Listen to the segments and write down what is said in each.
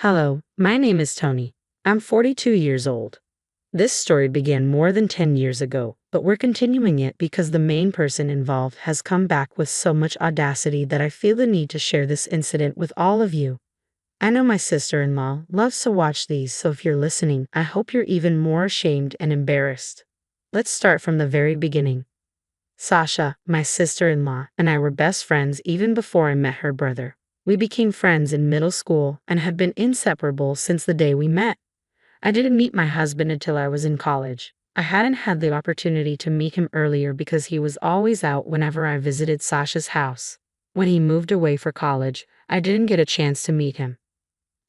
Hello, my name is Tony. I'm 42 years old. This story began more than 10 years ago, but we're continuing it because the main person involved has come back with so much audacity that I feel the need to share this incident with all of you. I know my sister-in-law loves to watch these, so if you're listening, I hope you're even more ashamed and embarrassed. Let's start from the very beginning. Sasha, my sister-in-law, and I were best friends even before I met her brother. We became friends in middle school and have been inseparable since the day we met. I didn't meet my husband until I was in college. I hadn't had the opportunity to meet him earlier because he was always out whenever I visited Sasha's house. When he moved away for college, I didn't get a chance to meet him.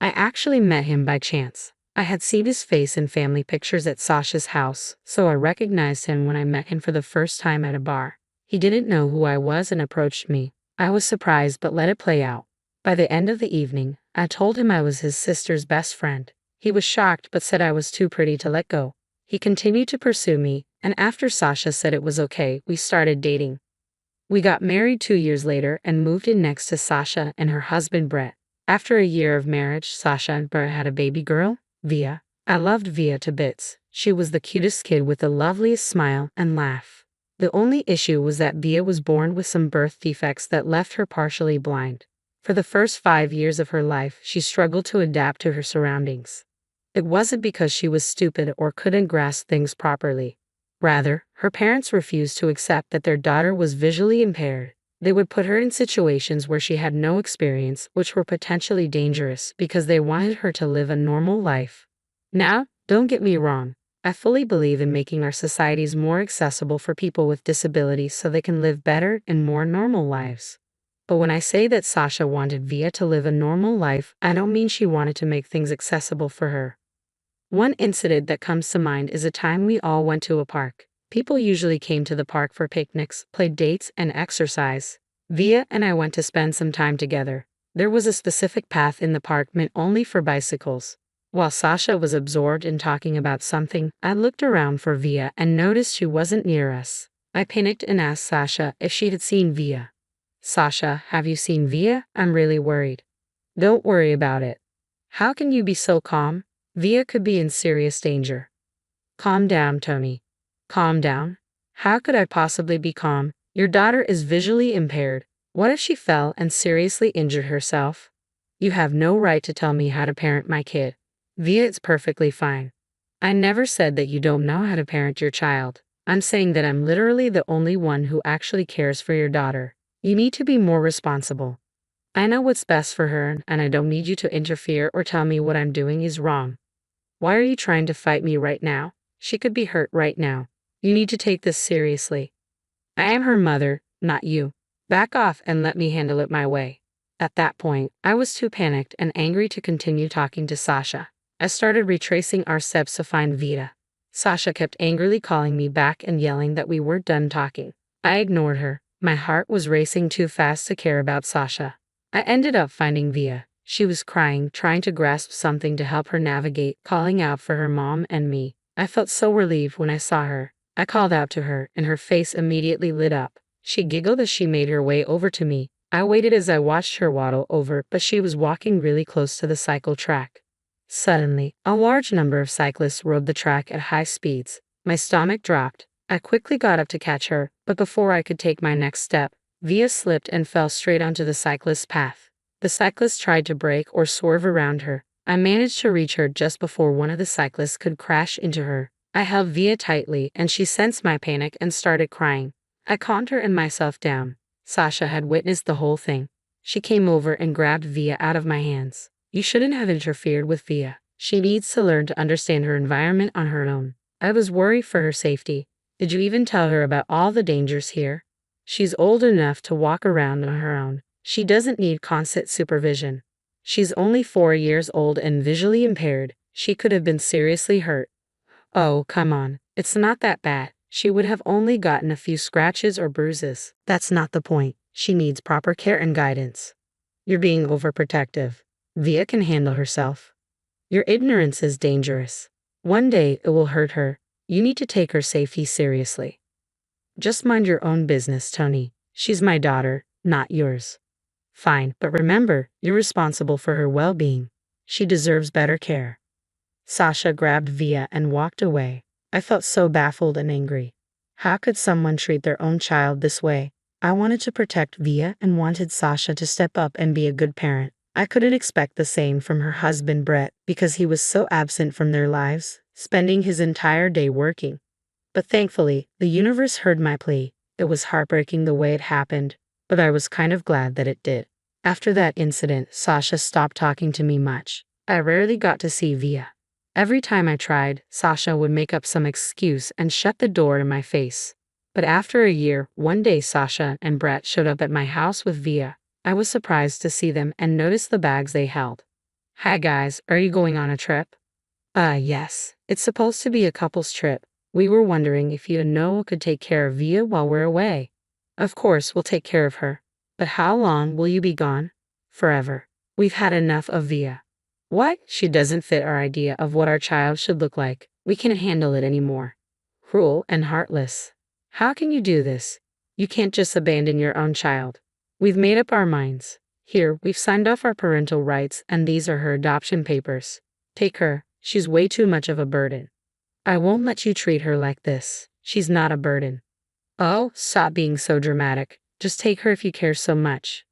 I actually met him by chance. I had seen his face in family pictures at Sasha's house, so I recognized him when I met him for the first time at a bar. He didn't know who I was and approached me. I was surprised but let it play out. By the end of the evening, I told him I was his sister's best friend. He was shocked but said I was too pretty to let go. He continued to pursue me, and after Sasha said it was okay, we started dating. We got married 2 years later and moved in next to Sasha and her husband Brett. After a year of marriage, Sasha and Brett had a baby girl, Via. I loved Via to bits. She was the cutest kid with the loveliest smile and laugh. The only issue was that Via was born with some birth defects that left her partially blind. For the first 5 years of her life, she struggled to adapt to her surroundings. It wasn't because she was stupid or couldn't grasp things properly. Rather, her parents refused to accept that their daughter was visually impaired. They would put her in situations where she had no experience, which were potentially dangerous because they wanted her to live a normal life. Now, don't get me wrong. I fully believe in making our societies more accessible for people with disabilities so they can live better and more normal lives. But when I say that Sasha wanted Via to live a normal life, I don't mean she wanted to make things accessible for her. One incident that comes to mind is a time we all went to a park. People usually came to the park for picnics, played dates, and exercise. Via and I went to spend some time together. There was a specific path in the park meant only for bicycles. While Sasha was absorbed in talking about something, I looked around for Via and noticed she wasn't near us. I panicked and asked Sasha if she had seen Via. Sasha, have you seen Via? I'm really worried. Don't worry about it. How can you be so calm? Via could be in serious danger. Calm down, Tony. Calm down? How could I possibly be calm? Your daughter is visually impaired. What if she fell and seriously injured herself? You have no right to tell me how to parent my kid. Via, it's perfectly fine. I never said that you don't know how to parent your child. I'm saying that I'm literally the only one who actually cares for your daughter. You need to be more responsible. I know what's best for her, and I don't need you to interfere or tell me what I'm doing is wrong. Why are you trying to fight me right now? She could be hurt right now. You need to take this seriously. I am her mother, not you. Back off and let me handle it my way. At that point, I was too panicked and angry to continue talking to Sasha. I started retracing our steps to find Vita. Sasha kept angrily calling me back and yelling that we weren't done talking. I ignored her. My heart was racing too fast to care about Sasha. I ended up finding Via. She was crying, trying to grasp something to help her navigate, calling out for her mom and me. I felt so relieved when I saw her. I called out to her, and her face immediately lit up. She giggled as she made her way over to me. I waited as I watched her waddle over, but she was walking really close to the cycle track. Suddenly, a large number of cyclists rode the track at high speeds. My stomach dropped. I quickly got up to catch her, but before I could take my next step, Via slipped and fell straight onto the cyclist's path. The cyclist tried to brake or swerve around her. I managed to reach her just before one of the cyclists could crash into her. I held Via tightly, and she sensed my panic and started crying. I calmed her and myself down. Sasha had witnessed the whole thing. She came over and grabbed Via out of my hands. You shouldn't have interfered with Via. She needs to learn to understand her environment on her own. I was worried for her safety. Did you even tell her about all the dangers here? She's old enough to walk around on her own. She doesn't need constant supervision. She's only 4 years old and visually impaired. She could have been seriously hurt. Oh, come on. It's not that bad. She would have only gotten a few scratches or bruises. That's not the point. She needs proper care and guidance. You're being overprotective. Via can handle herself. Your ignorance is dangerous. One day it will hurt her. You need to take her safety seriously. Just mind your own business, Tony. She's my daughter, not yours. Fine, but remember, you're responsible for her well-being. She deserves better care. Sasha grabbed Via and walked away. I felt so baffled and angry. How could someone treat their own child this way? I wanted to protect Via and wanted Sasha to step up and be a good parent. I couldn't expect the same from her husband Brett because he was so absent from their lives, spending his entire day working. But thankfully, the universe heard my plea. It was heartbreaking the way it happened, but I was kind of glad that it did. After that incident, Sasha stopped talking to me much. I rarely got to see Via. Every time I tried, Sasha would make up some excuse and shut the door in my face. But after a year, one day Sasha and Brett showed up at my house with Via. I was surprised to see them and noticed the bags they held. "Hi guys, are you going on a trip?" Yes. It's supposed to be a couple's trip. We were wondering if you and Noah could take care of Via while we're away. Of course, we'll take care of her. But how long will you be gone? Forever. We've had enough of Via. What? She doesn't fit our idea of what our child should look like. We can't handle it anymore. Cruel and heartless. How can you do this? You can't just abandon your own child. We've made up our minds. Here, we've signed off our parental rights and these are her adoption papers. Take her. She's way too much of a burden. I won't let you treat her like this. She's not a burden. Oh, stop being so dramatic. Just take her if you care so much.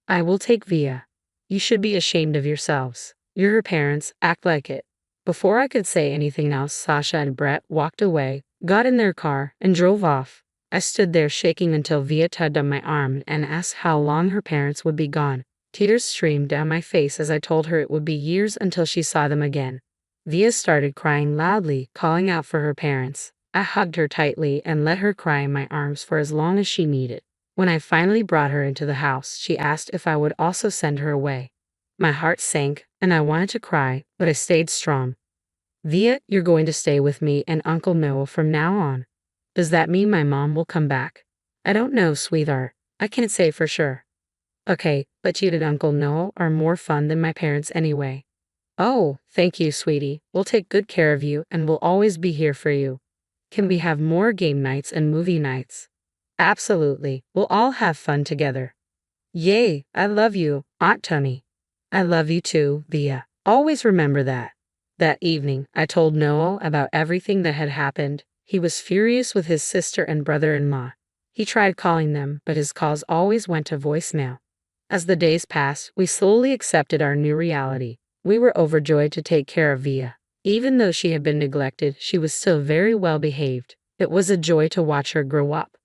I will take Via. You should be ashamed of yourselves. You're her parents, act like it. Before I could say anything else, Sasha and Brett walked away, got in their car, and drove off. I stood there shaking until Via tugged on my arm and asked how long her parents would be gone. Tears streamed down my face as I told her it would be years until she saw them again. Via started crying loudly, calling out for her parents. I hugged her tightly and let her cry in my arms for as long as she needed. When I finally brought her into the house, she asked if I would also send her away. My heart sank, and I wanted to cry, but I stayed strong. Via, you're going to stay with me and Uncle Noah from now on. Does that mean my mom will come back? I don't know, sweetheart. I can't say for sure. Okay, but you and Uncle Noah are more fun than my parents anyway. Oh, thank you, sweetie. We'll take good care of you and we'll always be here for you. Can we have more game nights and movie nights? Absolutely. We'll all have fun together. Yay, I love you, Aunt Tony. I love you too, Via. Always remember that. That evening, I told Noah about everything that had happened. He was furious with his sister and brother-in-law. He tried calling them, but his calls always went to voicemail. As the days passed, we slowly accepted our new reality. We were overjoyed to take care of Via. Even though she had been neglected, she was still very well behaved. It was a joy to watch her grow up.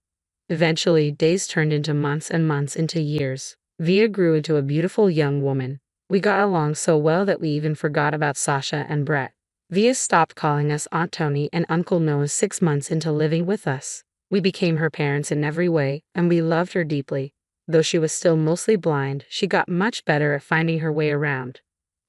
Eventually, days turned into months and months into years. Via grew into a beautiful young woman. We got along so well that we even forgot about Sasha and Brett. Via stopped calling us Aunt Tony and Uncle Noah 6 months into living with us. We became her parents in every way, and we loved her deeply. Though she was still mostly blind, she got much better at finding her way around.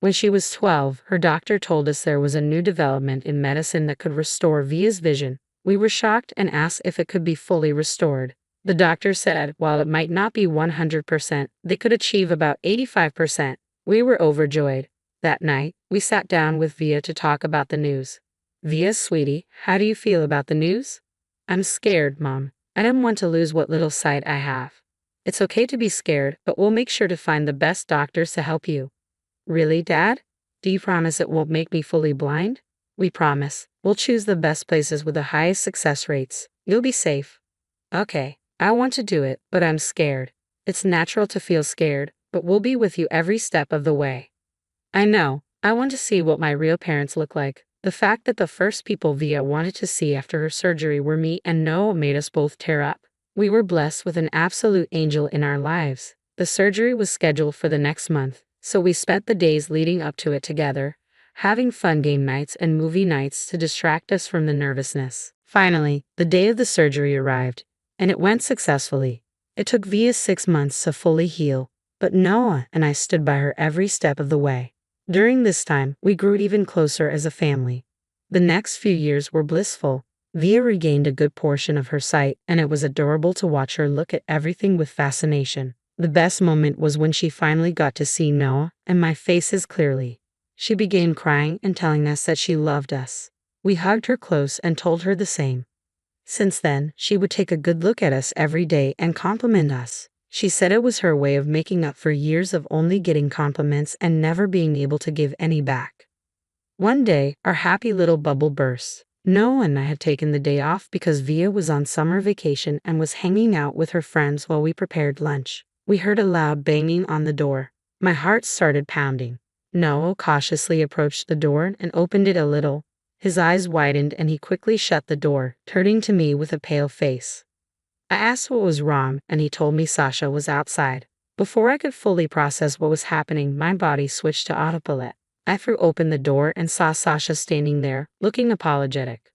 When she was 12, her doctor told us there was a new development in medicine that could restore Via's vision. We were shocked and asked if it could be fully restored. The doctor said while it might not be 100%, they could achieve about 85%. We were overjoyed. That night, we sat down with Via to talk about the news. Via, sweetie, how do you feel about the news? I'm scared, Mom. I don't want to lose what little sight I have. It's okay to be scared, but we'll make sure to find the best doctors to help you. Really, Dad? Do you promise it won't make me fully blind? We promise. We'll choose the best places with the highest success rates. You'll be safe. Okay, I want to do it, but I'm scared. It's natural to feel scared, but we'll be with you every step of the way. I know. I want to see what my real parents look like. The fact that the first people Via wanted to see after her surgery were me and Noah made us both tear up. We were blessed with an absolute angel in our lives. The surgery was scheduled for the next month, so we spent the days leading up to it together, having fun game nights and movie nights to distract us from the nervousness. Finally, the day of the surgery arrived, and it went successfully. It took Via 6 months to fully heal, but Noah and I stood by her every step of the way. During this time, we grew even closer as a family. The next few years were blissful. Via regained a good portion of her sight, and it was adorable to watch her look at everything with fascination. The best moment was when she finally got to see Noah and my faces clearly. She began crying and telling us that she loved us. We hugged her close and told her the same. Since then, she would take a good look at us every day and compliment us. She said it was her way of making up for years of only getting compliments and never being able to give any back. One day, our happy little bubble burst. Noah and I had taken the day off because Via was on summer vacation and was hanging out with her friends while we prepared lunch. We heard a loud banging on the door. My heart started pounding. Noah cautiously approached the door and opened it a little. His eyes widened and he quickly shut the door, turning to me with a pale face. I asked what was wrong, and he told me Sasha was outside. Before I could fully process what was happening, my body switched to autopilot. I threw open the door and saw Sasha standing there, looking apologetic.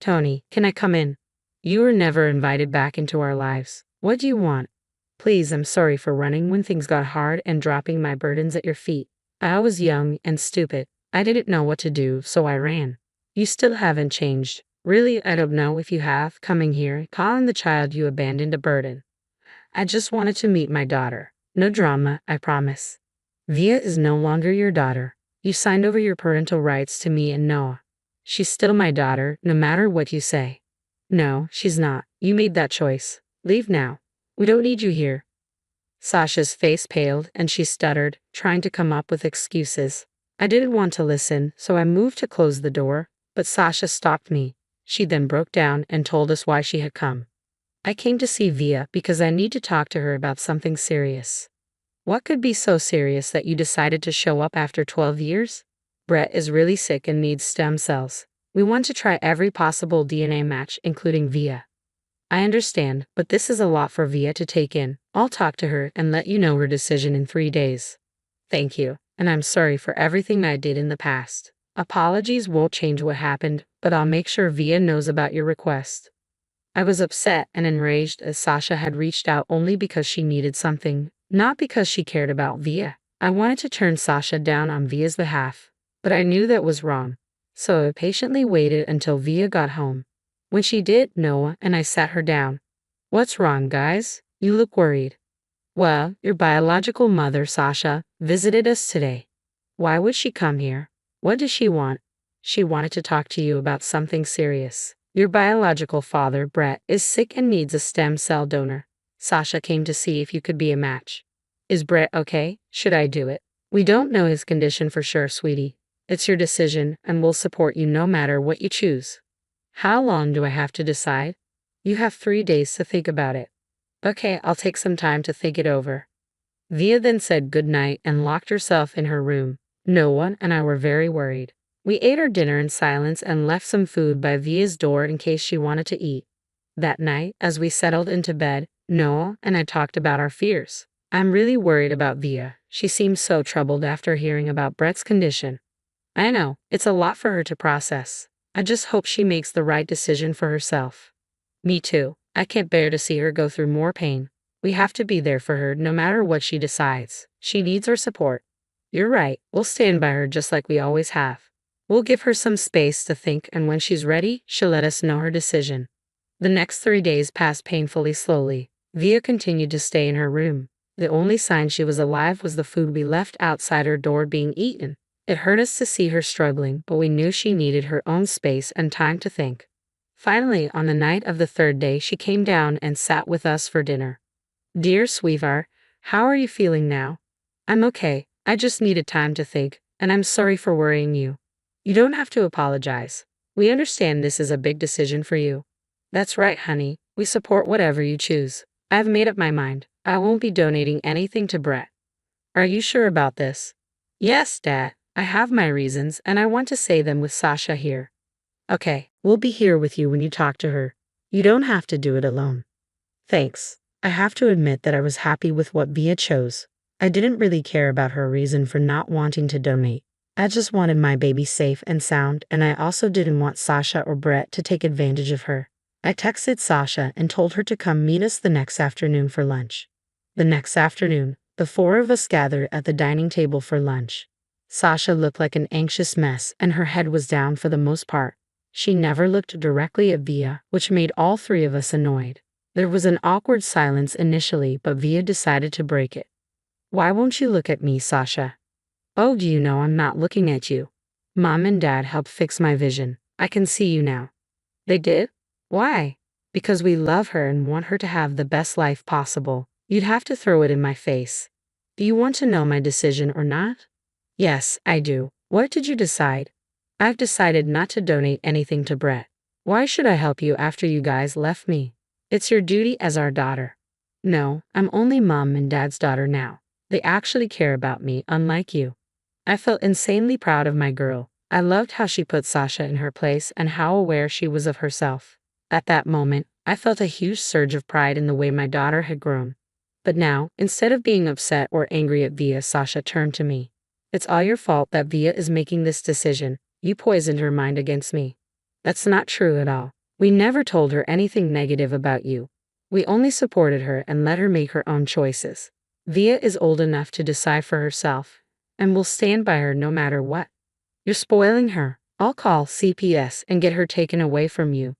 "Tony, can I come in? You were never invited back into our lives. What do you want? Please, I'm sorry for running when things got hard and dropping my burdens at your feet. I was young and stupid. I didn't know what to do, so I ran. You still haven't changed. Really, I don't know if you have, coming here, calling the child you abandoned a burden. I just wanted to meet my daughter. No drama, I promise. Via is no longer your daughter. You signed over your parental rights to me and Noah. She's still my daughter, no matter what you say." "No, she's not. You made that choice. Leave now. We don't need you here." Sasha's face paled and she stuttered, trying to come up with excuses. I didn't want to listen, so I moved to close the door, but Sasha stopped me. She then broke down and told us why she had come. "I came to see Via because I need to talk to her about something serious." "What could be so serious that you decided to show up after 12 years? Brett is really sick and needs stem cells. We want to try every possible DNA match, including Via." "I understand, but this is a lot for Via to take in. I'll talk to her and let you know her decision in 3 days." "Thank you, and I'm sorry for everything I did in the past. Apologies won't change what happened, but I'll make sure Via knows about your request." I was upset and enraged as Sasha had reached out only because she needed something, not because she cared about Via. I wanted to turn Sasha down on Via's behalf, but I knew that was wrong. So I patiently waited until Via got home. When she did, Noah and I sat her down. "What's wrong, guys? You look worried." "Well, your biological mother, Sasha, visited us today." "Why would she come here? What does she want?" "She wanted to talk to you about something serious. Your biological father, Brett, is sick and needs a stem cell donor. Sasha came to see if you could be a match." "Is Brett okay? Should I do it?" "We don't know his condition for sure, sweetie. It's your decision, and we'll support you no matter what you choose." "How long do I have to decide?" "You have 3 days to think about it." "Okay, I'll take some time to think it over." Via then said goodnight and locked herself in her room. Noah and I were very worried. We ate our dinner in silence and left some food by Via's door in case she wanted to eat. That night, as we settled into bed, Noah and I talked about our fears. "I'm really worried about Via. She seems so troubled after hearing about Brett's condition." "I know, it's a lot for her to process. I just hope she makes the right decision for herself." "Me too. I can't bear to see her go through more pain. We have to be there for her no matter what she decides. She needs our support." "You're right. We'll stand by her just like we always have. We'll give her some space to think, and when she's ready, she'll let us know her decision." The next 3 days passed painfully slowly. Via continued to stay in her room. The only sign she was alive was the food we left outside her door being eaten. It hurt us to see her struggling, but we knew she needed her own space and time to think. Finally, on the night of the 3rd day, she came down and sat with us for dinner. "Dear sweetheart, how are you feeling now?" "I'm okay. I just needed time to think, and I'm sorry for worrying you." "You don't have to apologize. We understand this is a big decision for you." "That's right, honey. We support whatever you choose. I've made up my mind. I won't be donating anything to Brett." "Are you sure about this?" "Yes, Dad. I have my reasons, and I want to say them with Sasha here." "Okay, we'll be here with you when you talk to her. You don't have to do it alone." "Thanks. I have to admit that I was happy with what Via chose. I didn't really care about her reason for not wanting to donate. I just wanted my baby safe and sound, and I also didn't want Sasha or Brett to take advantage of her. I texted Sasha and told her to come meet us the next afternoon for lunch. The next afternoon, the 4 of us gathered at the dining table for lunch. Sasha looked like an anxious mess, and her head was down for the most part. She never looked directly at Via, which made all 3 of us annoyed. There was an awkward silence initially, but Via decided to break it. "Why won't you look at me, Sasha?" "Oh, do you know I'm not looking at you? Mom and Dad helped fix my vision. I can see you now." "They did? Why?" "Because we love her and want her to have the best life possible. You'd have to throw it in my face. Do you want to know my decision or not? Yes, I do. What did you decide? I've decided not to donate anything to Brett. Why should I help you after you guys left me? It's your duty as our daughter. No, I'm only mom and dad's daughter now. They actually care about me, unlike you. I felt insanely proud of my girl. I loved how she put Sasha in her place and how aware she was of herself. At that moment, I felt a huge surge of pride in the way my daughter had grown. But now, instead of being upset or angry at Via, Sasha turned to me. It's all your fault that Via is making this decision. You poisoned her mind against me. That's not true at all. We never told her anything negative about you. We only supported her and let her make her own choices. Via is old enough to decide for herself, and we'll stand by her no matter what. You're spoiling her. I'll call CPS and get her taken away from you.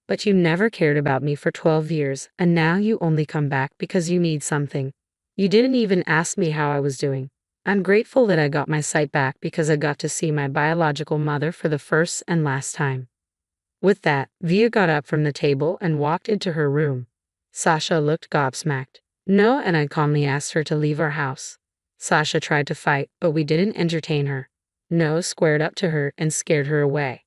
But you never cared about me for 12 years, and now you only come back because you need something. You didn't even ask me how I was doing. I'm grateful that I got my sight back because I got to see my biological mother for the first and last time. With that, Via got up from the table and walked into her room. Sasha looked gobsmacked. No, and I calmly asked her to leave our house. Sasha tried to fight, but we didn't entertain her. No squared up to her and scared her away.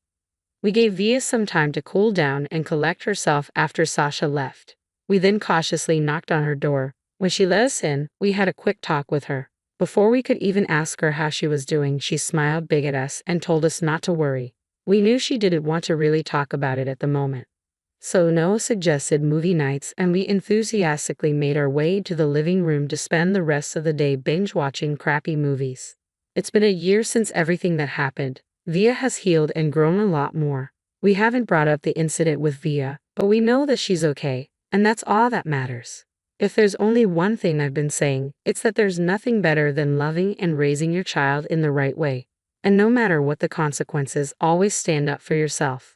We gave Via some time to cool down and collect herself after Sasha left. We then cautiously knocked on her door. When she let us in, we had a quick talk with her. Before we could even ask her how she was doing, she smiled big at us and told us not to worry. We knew she didn't want to really talk about it at the moment. So Noah suggested movie nights, and we enthusiastically made our way to the living room to spend the rest of the day binge-watching crappy movies. It's been a year since everything that happened. Via has healed and grown a lot more. We haven't brought up the incident with Via, but we know that she's okay, and that's all that matters. If there's only one thing I've been saying, it's that there's nothing better than loving and raising your child in the right way. And no matter what the consequences, always stand up for yourself.